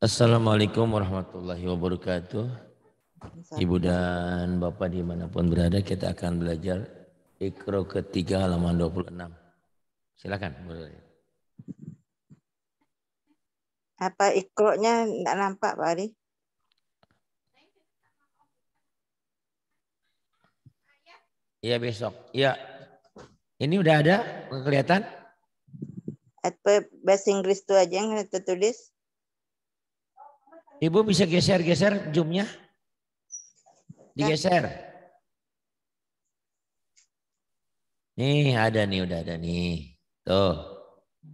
Assalamualaikum warahmatullahi wabarakatuh. Ibu dan Bapak dimanapun berada, kita akan belajar Iqra ketiga halaman 26. Silakan. Apa Iqra-nya enggak nampak Pak Ari? Iya besok. Iya. Ini udah ada kelihatan? Apa bahasa Inggris itu aja yang tertulis? Ibu bisa geser-geser zoom-nya? Digeser. Nih ada nih, udah ada nih. Tuh.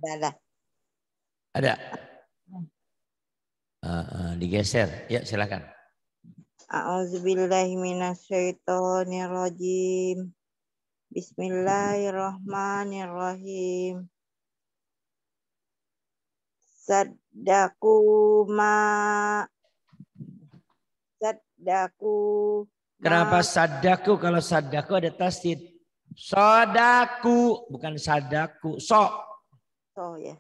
Ada. Ada. Digeser. Ya silakan. A'udzubillahi minasyaitonirrajim. Bismillahirrahmanirrahim. Saddaku ma Saddaku Kenapa ma sadaku? Kalau sadaku ada tasdid. Sodaku bukan sadaku. Oh ya.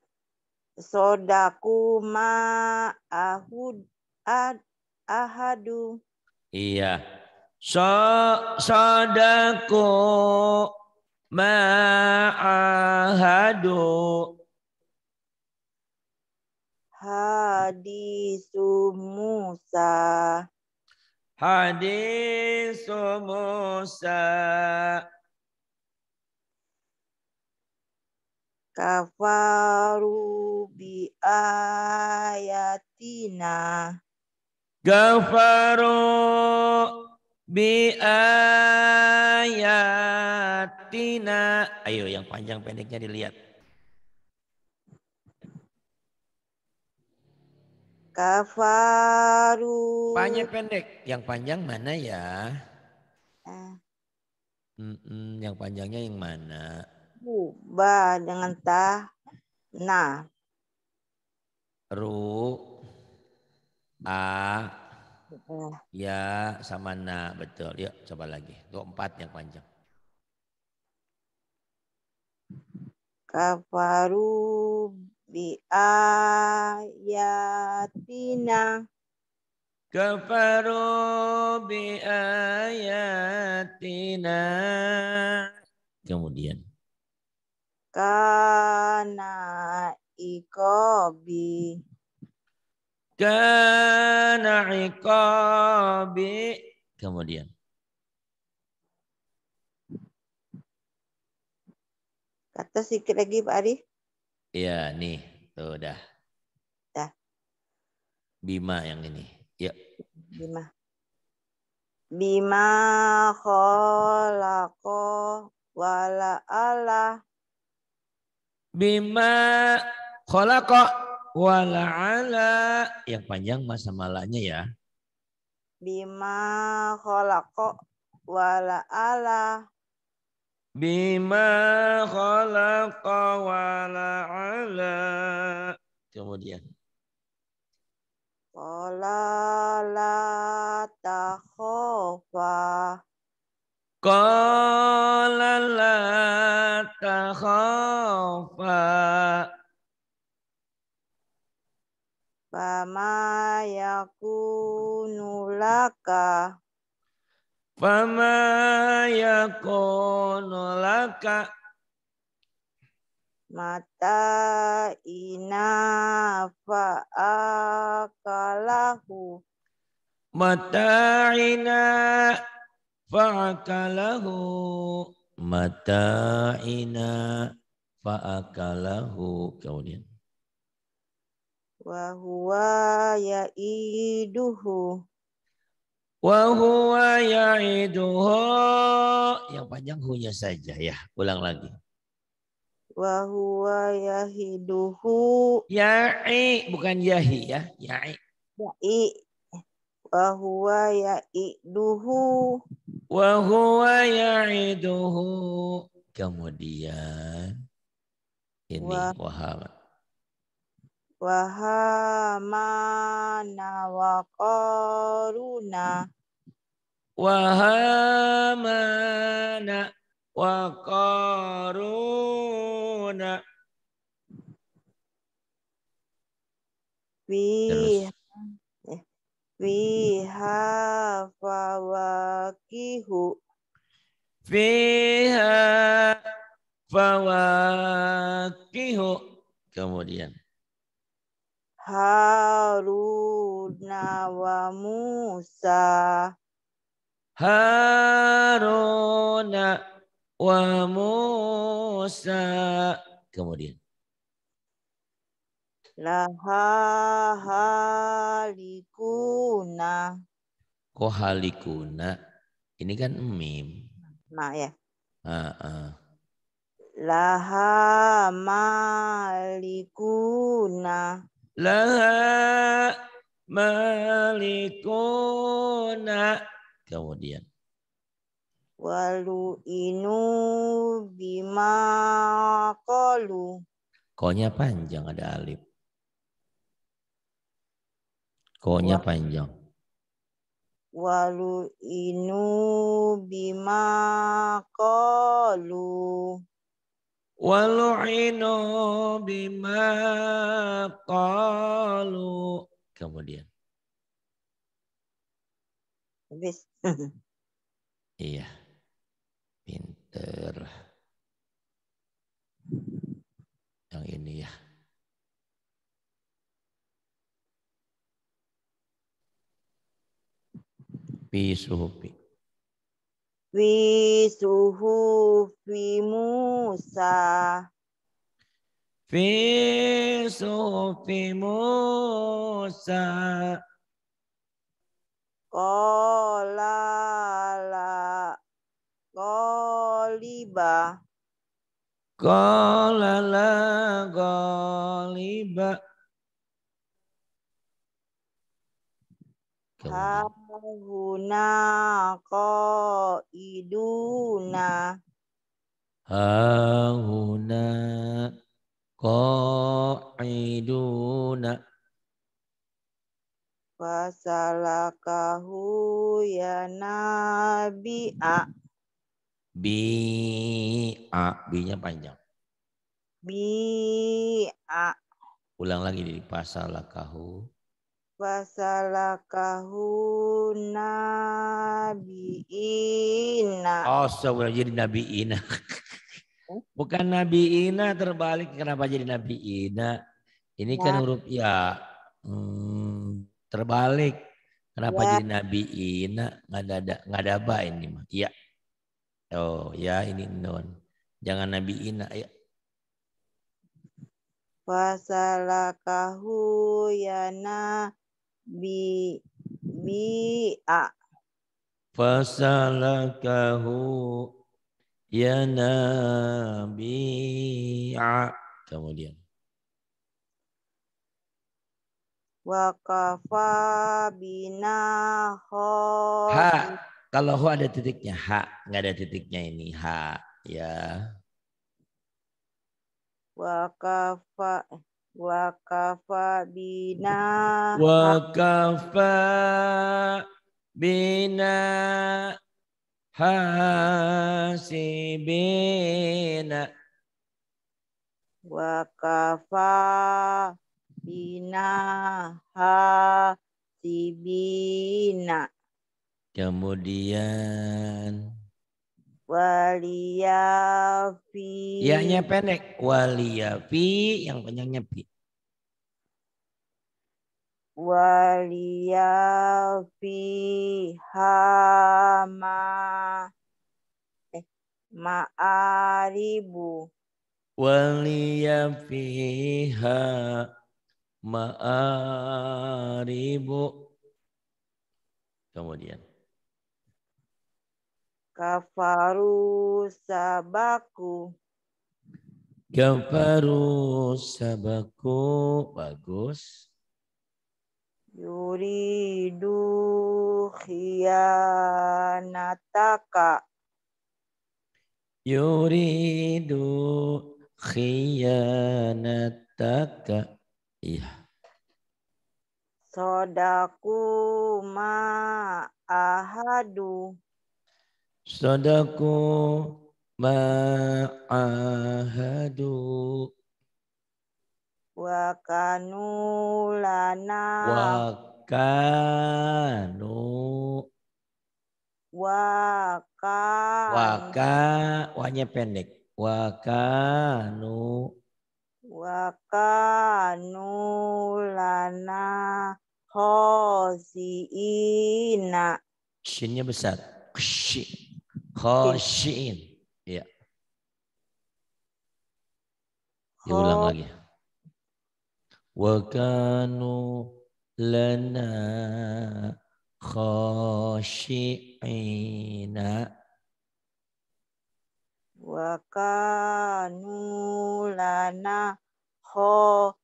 Sodaku ma ahadu. Iya. Sodaku ma'ahadu. Hadisu Musa. Hadis Musa. Kafaru bi ayatina. Gafaru bi ayatina. Ayo yang panjang pendeknya dilihat. Kafaru. Panjang pendek. Yang panjang mana ya? Yang panjangnya yang mana? Ba dengan ta. Nah. Ru. A. Ya sama na. Betul. Yuk coba lagi. Tuh 4 yang panjang. Kafaru bi ayatina. Kafaru bi ayatina. Kemudian. Kana ikobi. Kana iqabi. Kemudian. Kata sedikit lagi Pak Ari. Iya nih. Tuh udah. Dah. Bima yang ini. Yuk. Bima kholaqo wala Allah. Bima khalaqa wala ala. Yang panjang masa malanya ya. Bima kholaqo wala Allah. Bima khalaqa wala ala. Kemudian. Qala la takhofa. Qala la takhafa. Fama yakunu laka. Fama yakunu laka. Mata ina fa'akalahu. Mata'ina fa'akalahu. Mata'ina fa'akalahu. Kemudian. Wa huwa ya'iduhu. Wa huwa ya'iduhu. Yang panjang hunya saja ya. Ulang lagi. Wa huwa yahiduhu. Ya'i bukan yahi ya. Ya'i. Ya'i. Wa huwa ya'iduhu. Wa huwa ya'iduhu. Kemudian ini wahama. Wahamana wa qaruna. Wahamana wa qaruna. Fi Terus. Fiha fawakihu. Fiha fawakihu. Kemudian. Haruna wa Musa. Haruna wa Musa. Kemudian. Laha halikuna. Kok halikuna? Ini kan mim. Nah ya. Ah. Laha malikuna. Laha malikuna. Kemudian. Walu inu bima qalu. Konya panjang, ada alif. Konya panjang. Walu inu bima qalu. Walu'inu bima qalu. Kemudian. Habis. Iya. Pinter. Yang ini ya. Fi suhufi. Fi suhufi Musa. Fi suhufi Musa. Qala la qaliba. Qala la ghaliba. Hahuna qaiduna. Hahuna qa'iduna. Fasalakahu ya nabi'a. Bi'a. Bi-nya panjang. Bi'a. Ulang lagi di pasalakahu. Fasalakahu nabi'ina. Oh, sebenarnya jadi Nabi Ina. Bukan Nabi Ina, terbalik. Kenapa jadi Nabi Ina? Ini kan huruf ya. Terbalik. Kenapa Ya. jadi Nabi Ina? Nggak ada ba ini mah. Ya. Oh ya, ini non. Jangan Nabi Ina. Ya. Fasalakahu ya nabi'a. Fasalakahu ya nabi'a. Kemudian. Wa kafa bina Ha. khasi. Kalau hu ada titiknya. Ha. Nggak ada titiknya ini. Ha. Ya. Wa kafa bina Wa kafa bina hasibina. wa kafa bina hasibina. Kemudian Waliyafi. ya-nya pendek. Waliyafi yang panjangnya pi. Waliyafi hama ma'aribu. Waliyafiha ma'aribu. Kemudian. Kafaru sabaku. Kafaru sabaku. Bagus. Yuridu khiyanataka. Yuridu khiyanataka. Iya. Sodaku ma'ahadu. Sadaku ma'ahadu. Wa kanu lana. Wa Kanu. Waka, wanya pendek. Wakanu. Wakanu lana khosiina. Shinnya besar. Khosyin. Ya. Diulang lagi. Wakanu lana khosyiina. Wakanu lana khosyiina.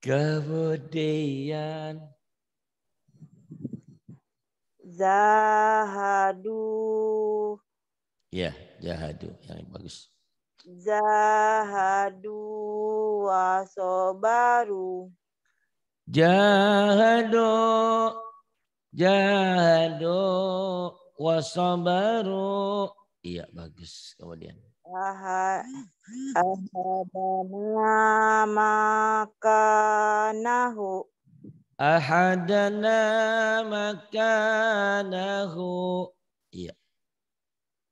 Kemudian Zahadu. ya, jahadu yang bagus. Zahadu wasobaru. Jahadu wasabaru. Iya bagus. Kemudian Ahadana makanahu. ahadana makanahu. Iya.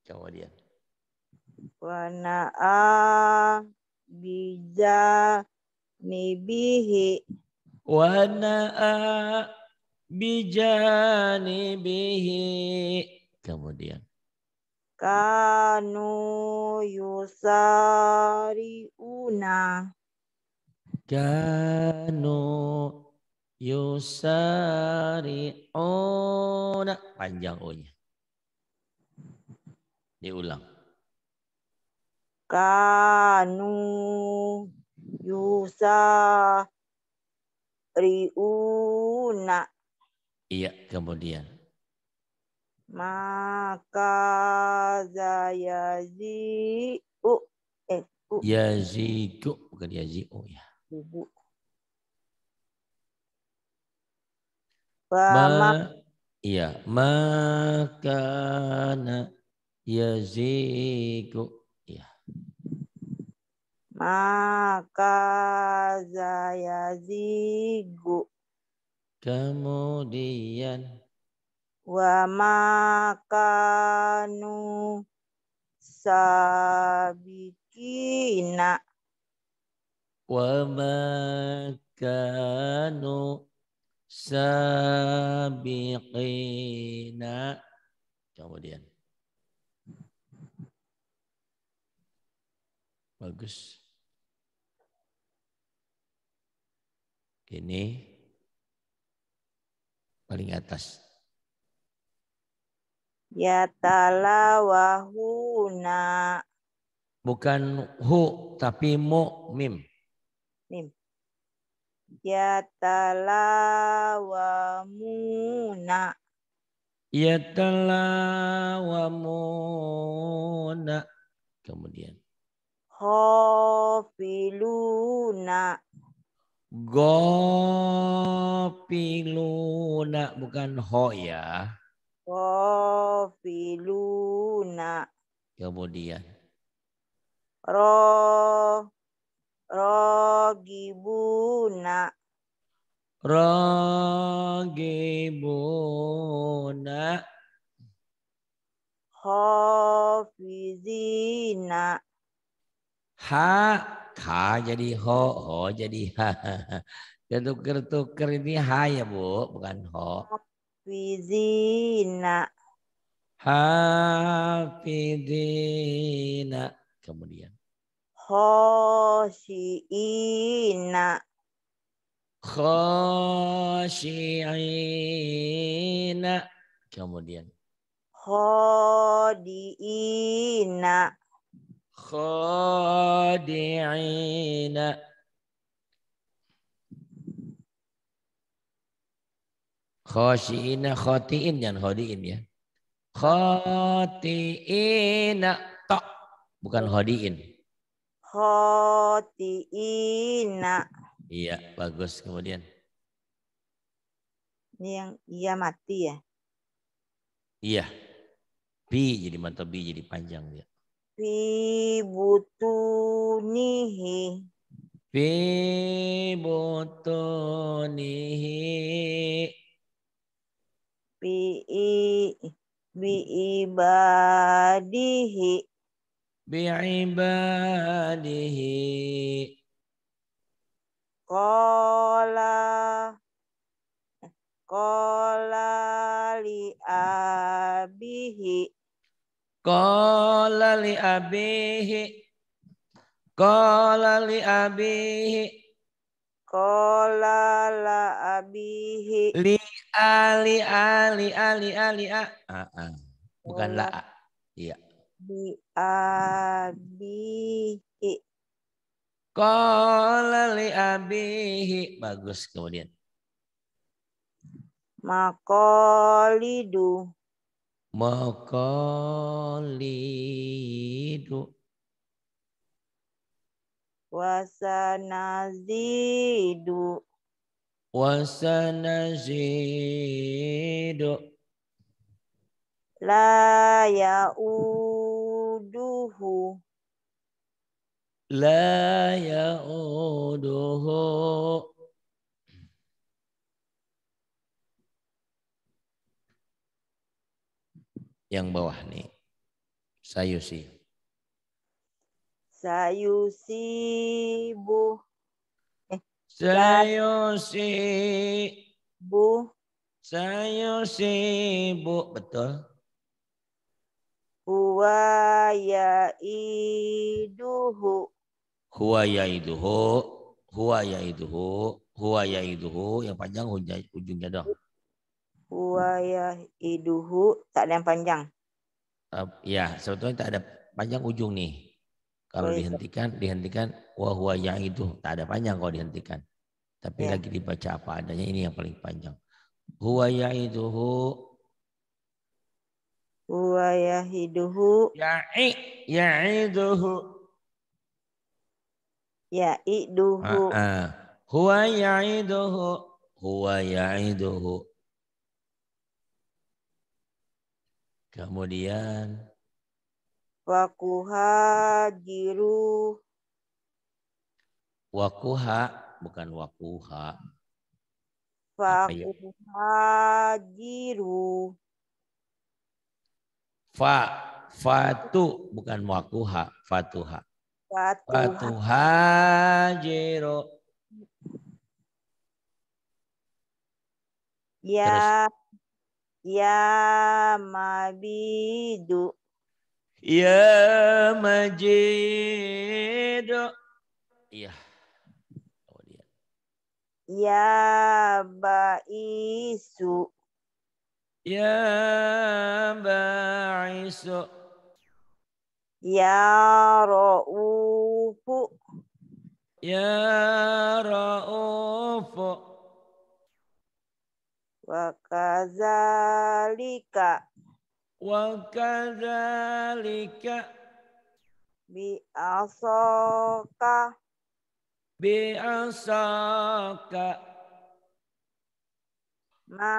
Kemudian Wana'a bija nibihi. wana'a bijanibihi. Kemudian Kanu yusari'una. kanu yusari'una. Panjang O-nya. Diulang. Kanu yusari'una. Iya, kemudian Maka zayazi'u. yazigu bukan yazi'u ya. Ibu. Iya, makana yazigu ya. Maka zayazigu. Kemudian Wa makanu sabikina. wa makanu sabiqina. Kemudian bagus. Ini paling atas. Yatalawahuna. Bukan hu tapi mu mim. Mim. Yatalawamuna. Yatalawamuna. Kemudian Khafiluna. gopiluna bukan ho ya. Khafiluna. Kemudian Rogibuna. ragibuna. Hafizina. Ha jadi ho jadi ha. Ketuker-tuker ini ha ya Bu, bukan ho. Hafizina. Hafidina. Kemudian Khosyiina. khosyiina. Kemudian Khodiina. khadi'ina. Khosyiina khotiin jangan khodiin ya. Khotiina tok bukan khodiin. Khotiina. Iya, bagus. Kemudian Ini yang iya mati ya. iya. Bi jadi mata bi jadi panjang dia. Fi butunihi. Fi butunihi. Biibadihi. Bi'ibadihi. Qala li abihi. Qala li abihi. Qala li abihi. Qala la abihi. Li ali ali ali ali a. Bukan la a. Iya. Bi abihi. Qala li abihi. Bagus kemudian. Maqalidu. Maqalidu. Wasanazidu. Wasanazidu. La yauduhu. La yauduhu. Yang bawah nih. Sayusi. Sayusibu. Sayusi. Bu. Sayusibu. Betul. Huwa yaiduhu. Huwa yaiduhu. Huwa yaiduhu. Huwa yaiduhu. Yang panjang ujungnya dong. Huwa yaiduhu. Tak ada yang panjang. Ya, sebetulnya tak ada panjang ujung nih. Kalau Oh, dihentikan wa huwa yaiduhu. Tak ada panjang kalau dihentikan. Tapi ya. lagi dibaca apa adanya, ini yang paling panjang. Huwa yaiduhu. Huwa yahiduhu. Ya'iduhu. Yaiduhu. Huwa ya'iduhu. Huwa ya'iduhu. Kemudian Wakuhajiru. wakuha, bukan wakuha. Apa ya? Fakuhajiru. Fatu, bukan wakuha. Fatuha. Fatuha. Fatuhajiru. Ya. Ya mabidu. Ya majidu. Iya. Kemudian. Ya baisu. Ya ba'isu. Ya ra'ufu. Ya ra'ufu. Wa kadzalika. Wa kadzalika. Bi asaka. Bi asaka. Ma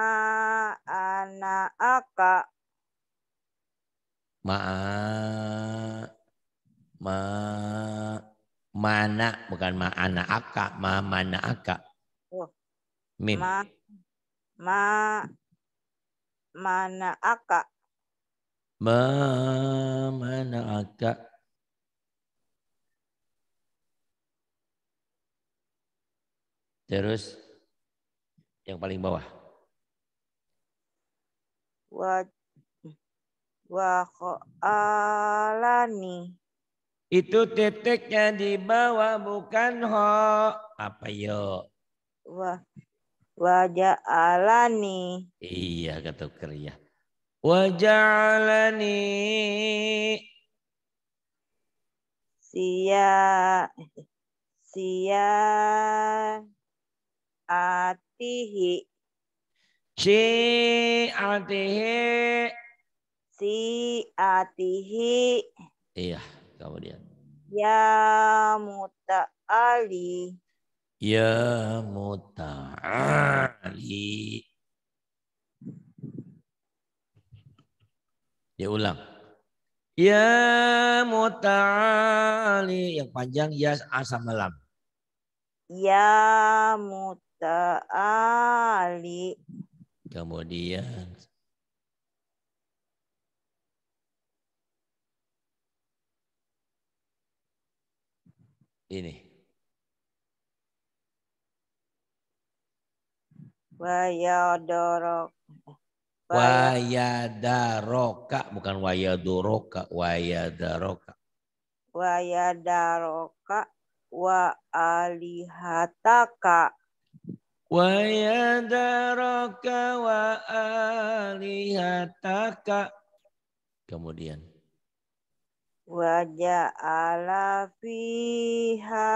ana aka. Mana, bukan ma'ana aka. Mana aka. Oh, Mim. Mana aka. Mana aka. Terus yang paling bawah. Wa alani. Itu titiknya di bawah, bukan ho. Apa yo? Wajah alani. Iya, ketuker ya. Waja'alani. Sia atihi. Atihi. Iya, kemudian. Ya muta'ali. Ya muta'ali. Dia ulang. Ya muta'ali. Yang panjang ya asam lam. Ya muta'ali. Kemudian ini. Wayadorok. Wayadaroka bukan wayadoroka, wayadaroka. Wayadaroka wa alihataka. Wayadaraka wa alihataka. Kemudian Waja'ala fiha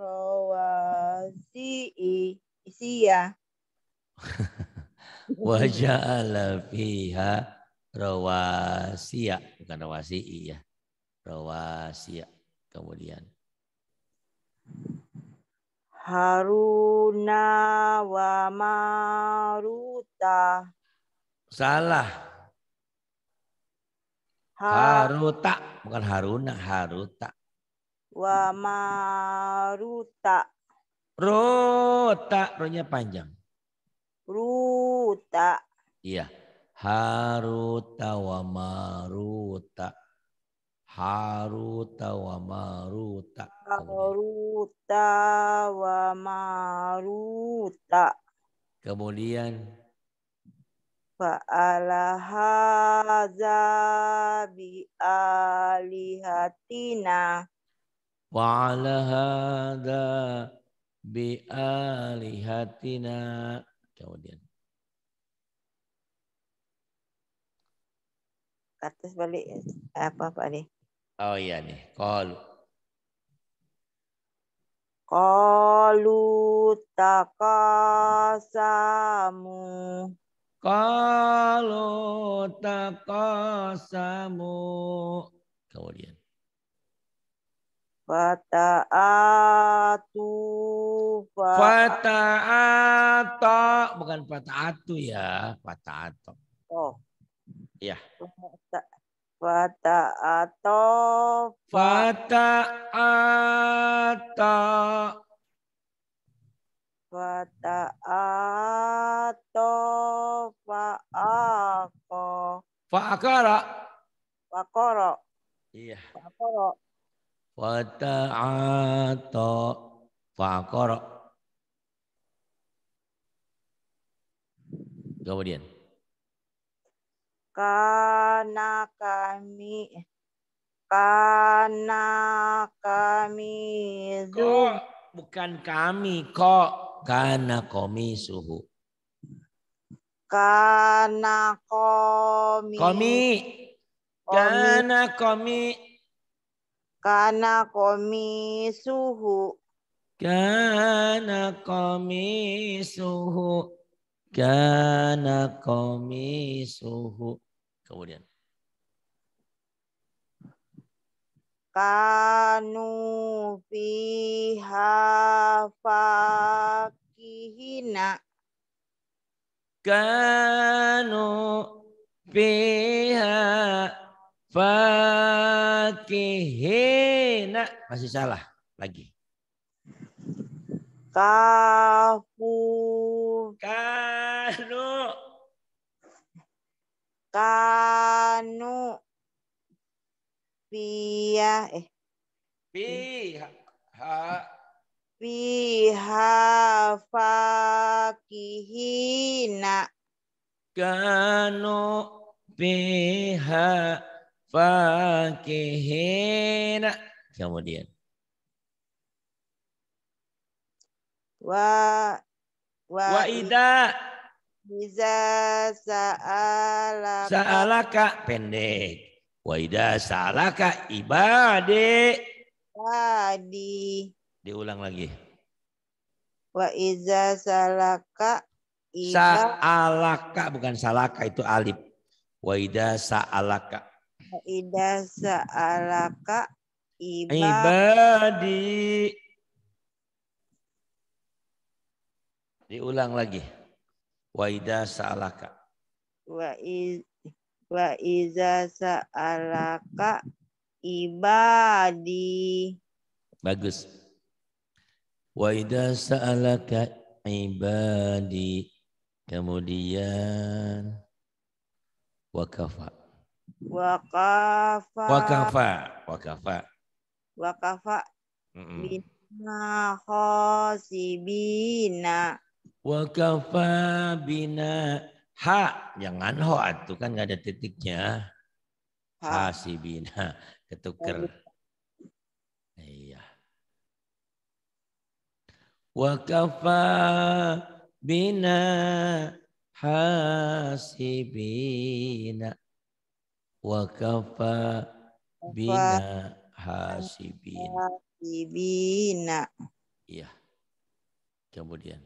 rawasi isiya. waja'ala fiha rawasiya bukan rawasi ya. Rawasiya. Kemudian Haruna wa Maruta. salah. Haruta bukan Haruna, Haruta. Wa Maruta. Rota, ronya panjang. Ruta. Iya. Haruta wa Maruta. Haruta wa Maruta. Haruta wa Maruta. Kemudian Fa'ala hadza bi alihatina. wa'ala hadza bi alihatina. Kemudian Atas balik apa Pak nih? oh iya nih, qalu. Qalu taqasamu. Qalu taqasamu. Kemudian Fata'atu fata'ata bukan fata'atu ya, fata'ata. Oh. Ya. Fata'ato Fata'ata. Fata'ato fa'ako. Fa'akara. Fakoro. Iya. Fakoro. Fata'ata fa'akara. Kemudian Karena kami kok bukan kami kok karena komi suhu. Karena Komi suhu. Kana komisuhu. Kana komisuhu. Kemudian. Kanu fiha fakihina. Kanu fiha fakihina. Masih salah lagi. Kafu. Kanu fiha fakihina. Kanu fiha fakihina. Kemudian. Wa ida sa'alaka pendek. Wa ida sa'alaka ibadi. Diulang lagi. Wa iza salaka sa'alaka bukan salaka itu alif. Wa ida sa'alaka. Wa ida sa'alaka ibadi. Diulang lagi. Wa ida sa'alaka. Wa iza sa'alaka ibadi. Bagus. Wa idza sa'alaka ibadi. Kemudian wakafa. Wakafa. Wakafa. Wakafa. Wakafa. Mm-mm. Bina khosibina. Wakafa bina. Ha. Jangan ho. Itu kan nggak ada titiknya. Ha. Hasibina. Ketuker. Iya. Wakafa bina hasibina. Wakafa bina hasibin. Khosibina. Iya. Kemudian.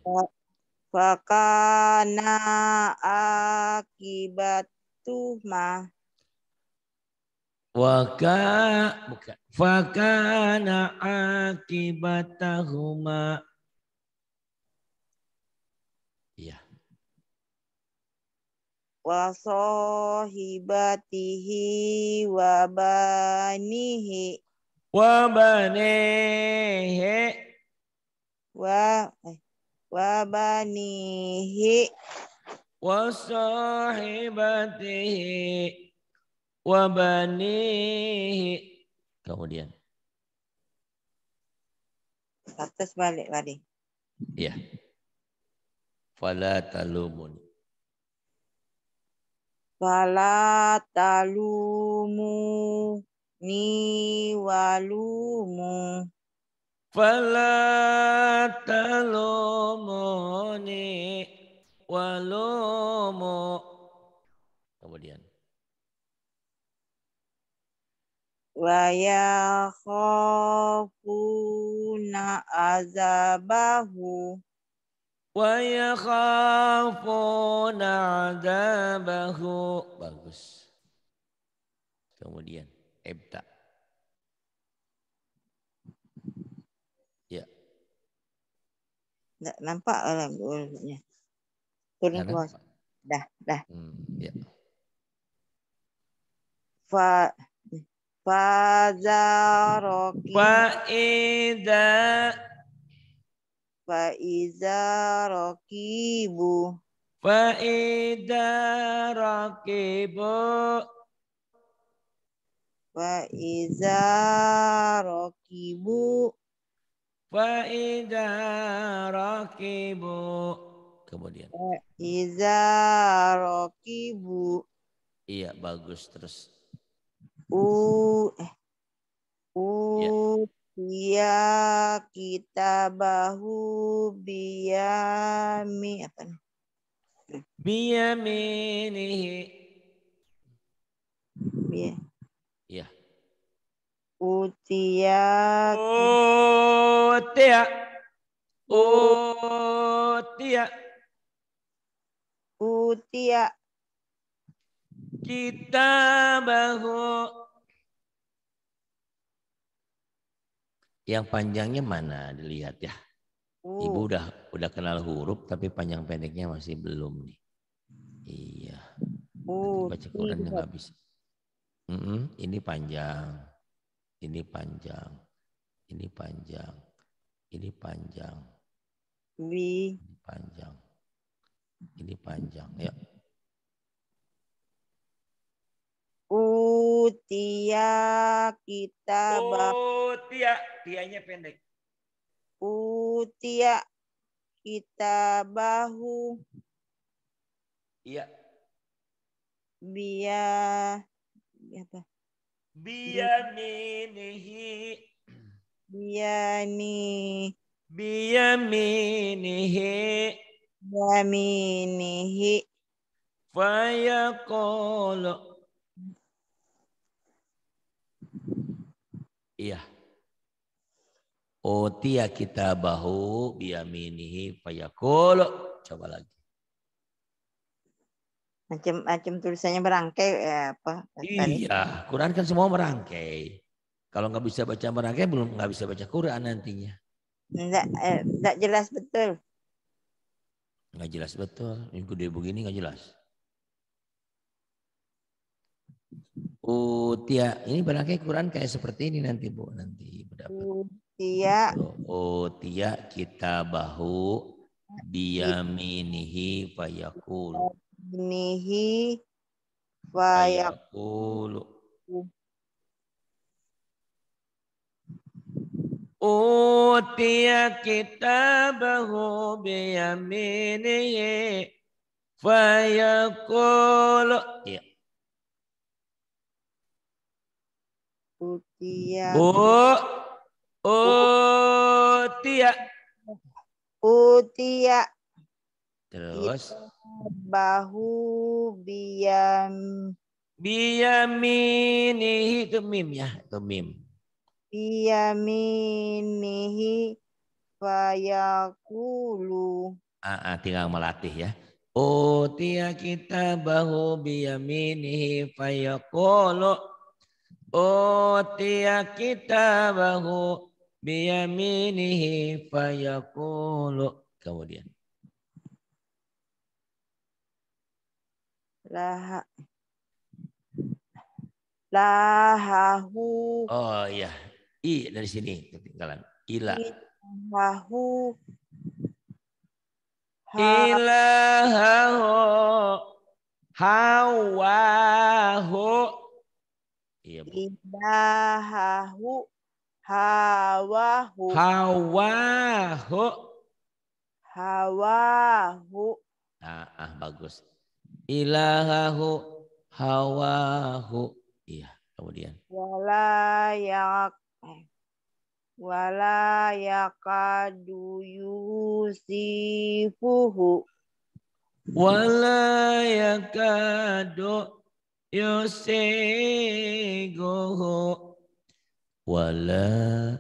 Fakana akibatuhma. Bukan. Fakana akibatahuma. Iya. Wasohibatihi wabanihi. Wabanehe. Wabanihi. Wasahibatihi. Wabanihi. Kemudian. Atas balik tadi. Iya. Fala talumun. Fala talumu ni walumu. Fala talumuni walumu. Kemudian. Wa yakhafuna azabahu. Wa yakhafuna adabahu. Bagus. Kemudian. Ibta. Ya. Nggak nampak alhamdulillah. Turun ke bawah. Dah. Ya. Fazaroki. Faiza rokibu. Fa'ida rakibu. Faiza rokibu. Fa'ida rakibu. Kemudian. Faiza rokibu. Iya, bagus terus. Ya. Utia kitabahu biyami apa nih? Biyaminihi. Ya. Utia. Utia. Utia. Utia. Kitabahu. Yang panjangnya mana dilihat ya. Ibu udah kenal huruf tapi panjang pendeknya masih belum nih. Iya. Nanti baca Quran yang nggak bisa. Ini panjang. Ini panjang. Ini panjang. Ini panjang. Ini panjang. Ini panjang. Ya. Utia kitabahu. Utia. Tianya pendek. Utia kitabahu. Iya. Apa? Biyaminihi. Biyaminihi. Fayaqulu. Iya. Utia kitabahu biyaminihi fayaqulu. Coba lagi. Macam tulisannya berangkai apa? Iya, Quran kan semua merangkai. Kalau nggak bisa baca merangkai, nggak bisa baca Quran nantinya. Enggak jelas betul. Nggak jelas betul. Ini gede begini nggak jelas. Utia, ini barangkali Quran kayak seperti ini nanti Bu, nanti Ibu dapat. Utia kitabahu biyaminihi fayaqulu. Inihi Fayaqulu. Utia kitabahu biyaminihi fayaqulu. Ya. Utia. Utia. Utia. Terus. Bahu Biyaminihi itu mim ya. Itu mim. biyaminihi fayaqulu. Tinggal melatih ya. Utia kitabahu biyaminihi fayaqulu. Utia kitabahu biyaminihi fayaqulu. Kemudian. Lahahu. Oh iya. I dari sini ketinggalan. Ila. Lahahu. Ilahahu. Hawahu. Iya, Bu. Ilahahu. Hawahu. Hawahu. Hawahu. Bagus. Ilahahu hawahu. Iya, kemudian. Wala yakadu yusifuhu. Wala yakadu yusiguhu. Wala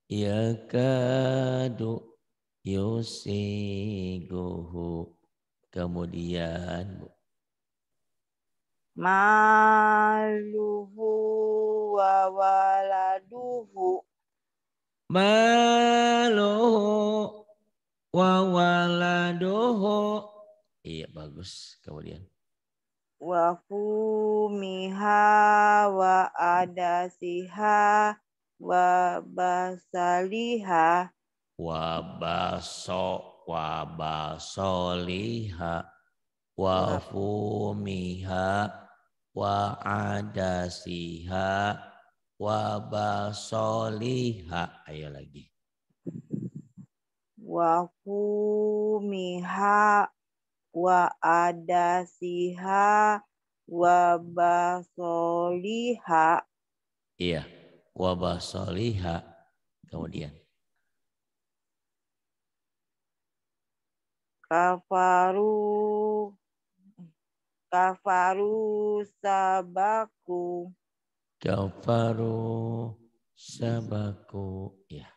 yakadu yusiguhu. Kemudian, Bu. Maluhu wa waladuhu. Maluhu wa waladuhu. Iya, bagus. Kemudian. Wa fumiha wa adasiha wa basaliha. Wa basoliha. Wa fumiha wa adasiha wa basoliha. Ayo lagi. Wa fumiha wa adasiha wa basoliha. Iya. Wa basoliha. Kemudian. Kafaru sabaku. Kafaru sabaku. Ya.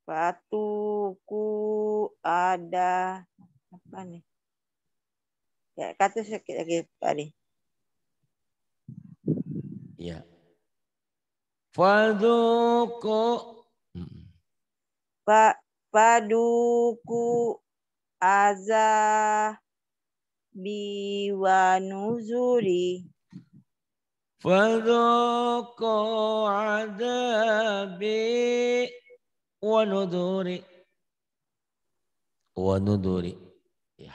Patuku ada apa nih? Ya, kata sedikit lagi tadi. Ya. Fadzuku. Paduku azabi wa nuzuri. Fadzuku azabi wa nuduri. Wa nuduri. Ya.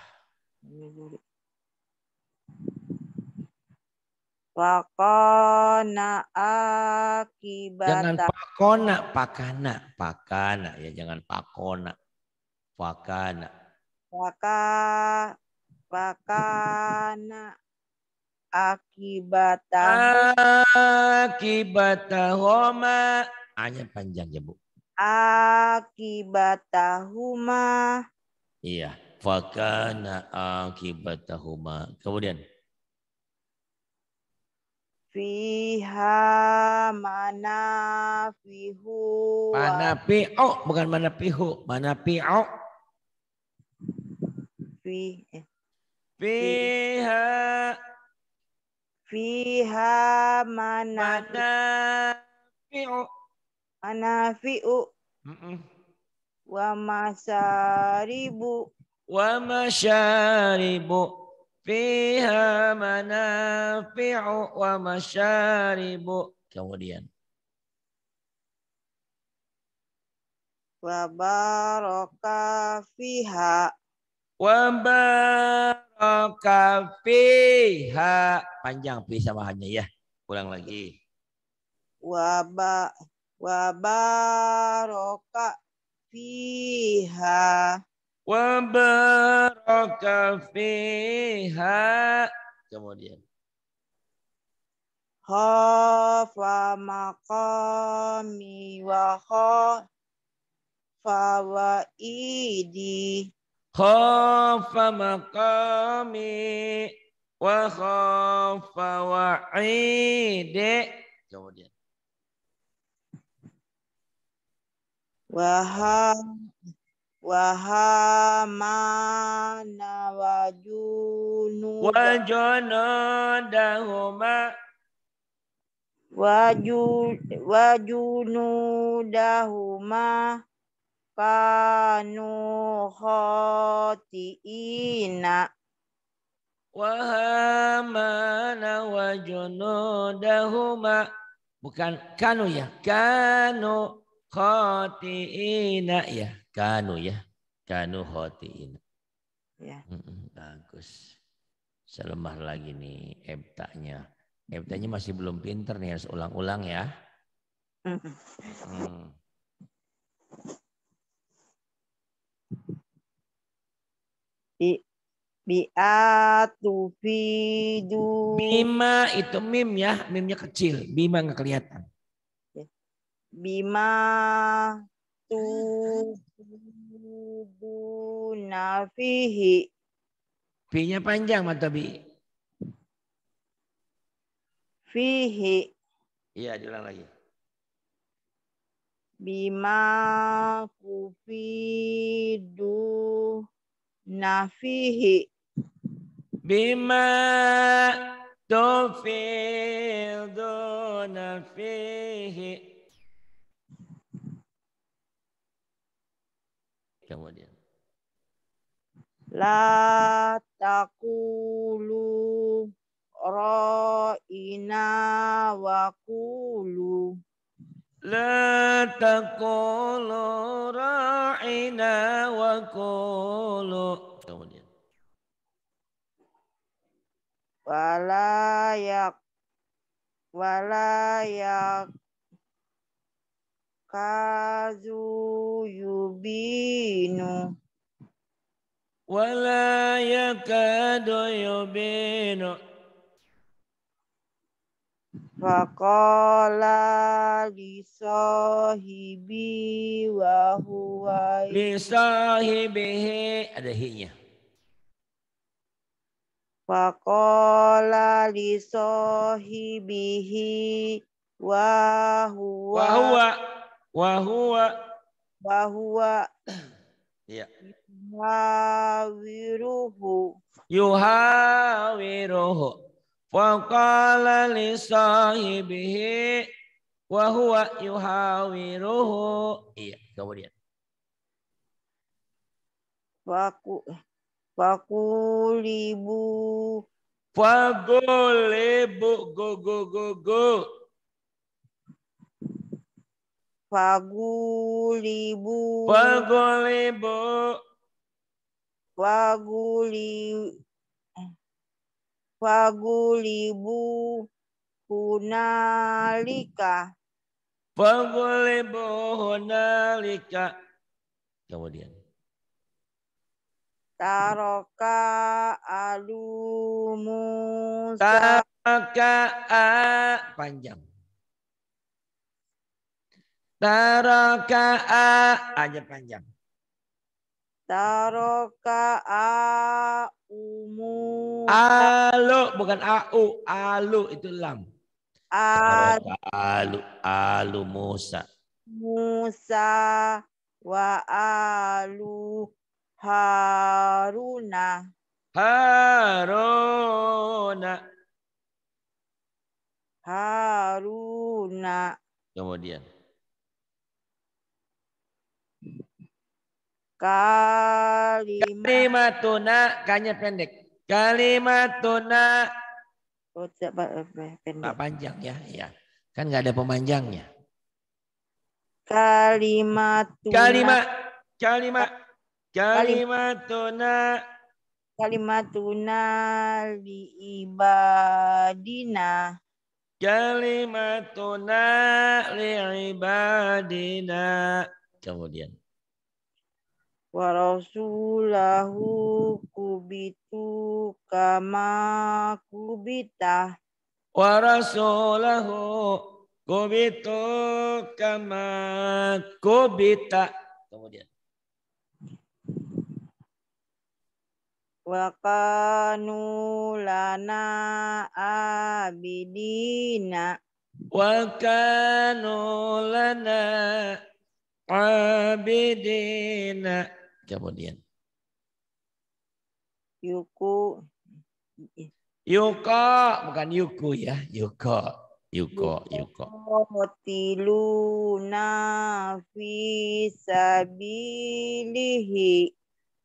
Fakona akibata. Jangan pakona, pakana ya, jangan pakona. Fakana. Fakana akibatah. Akibatahuma. Hanya panjang ya, Bu. Akibatahuma. Iya. Fakana akibatahuma. Kemudian. Fiha manafihu. Manafi'u, bukan manafihu. Manafi'u. Fiha manafi'u. Wa masyaribu. Wa masyaribu. Fiha manafi'u wa masyaribu. Kemudian. wa baraka fiha. Wa baraka fiha. Panjang fi samahannya ya. Ulang lagi. Wa baraka fiha. Wa baraka fiha. Kemudian. Khafa maqami wa khafa wa'idi. Khafa maqami wa khafa wa'idi. Kemudian. Wahamana Wajunudahuma wajunudahuma kanu khati'ina. Wahamana wajunudahuma. Bukan kanu ya. Kanu khati'ina ya. Kanu ya. Kanu khati'ina. Ya. Bagus. Selemah lagi nih ebtanya. Ebtanya masih belum pinter nih, harus ulang-ulang ya. Bi'atu fidu. Bima itu mim ya, mimnya kecil. Bima nggak kelihatan. Bima tu nafihi. Fi-nya panjang mata bi. Fihi. Iya, diulang lagi. Bima kufidu nafihi. Bima tufidu nafihi. Kemudian. La taqulu ra'ina wa qulu. La taqulu ra'ina wa qulu. Kemudian. Walayak kazu yubinu. Wala yakadu yubinu. Faqala li sahibi wa huwa Li sahibihi. Ada hi-nya. Faqala li sahibihi wa huwa Iya. Yuhawiruhu. Faqala li sahibihi wa huwa yuhawiruhu. Iya, kemudian. Faqulibu go. Fagulibu hunalika. Fagulibu hunalika. Kemudian. Taroka alu Musa. Panjang. Taraka'a aja panjang. Taroka Musa. Alu bukan au, alu itu lam. Alu Musa. Musa wa alu Haruna. Kemudian. Kalimatuna kanya pendek. Kalimatuna. Oh, pendek. Panjang ya, ya. Kan nggak ada pemanjangnya. Kalimatuna. Kalimatuna. Kalimatuna liibadina. Kalimatuna li'ibadina. Kemudian. Wa rasulahu kubitu kama kubita. Wa rasulahu kubitu kama kubita. Kemudian. Wa kanu lana abidina. Wa kanu lana abidina. Kemudian. Yuko. Yuko, bukan yuku ya. Yuko. Yuqatiluna fi sabilihi.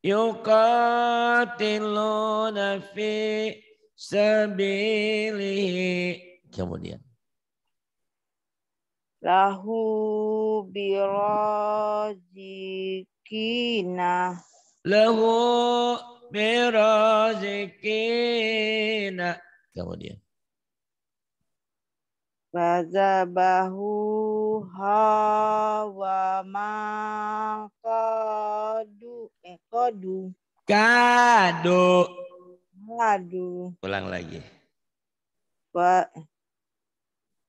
Yuqatiluna fi sabilihi. Kemudian. Lahu birazikina. Lahu birazikina. Kemudian. Fazabahu hawa makadu. Kadu. Aduh. Ulang lagi.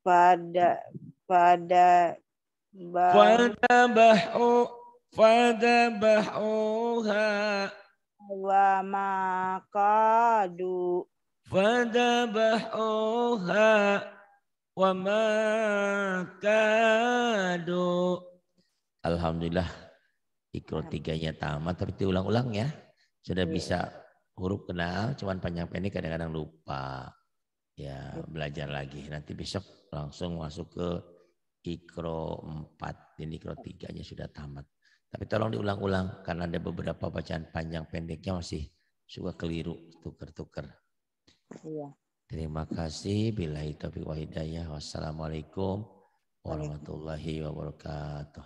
Pada Fadabahuha. wa makadu. Fadabahuha wa makadu. Alhamdulillah Iqra 3-nya tamat, tapi diulang-ulang ya. Sudah bisa huruf kenal, cuman panjang pendek kadang-kadang lupa. Ya, belajar lagi. Nanti besok langsung masuk ke Iqra 4. Ini Iqra 3-nya sudah tamat. Tapi tolong diulang-ulang karena ada beberapa bacaan panjang pendeknya masih suka keliru, tuker-tuker. Iya. Terima kasih. Billahi taufiq wa hidayah. Wassalamualaikum warahmatullahi wabarakatuh.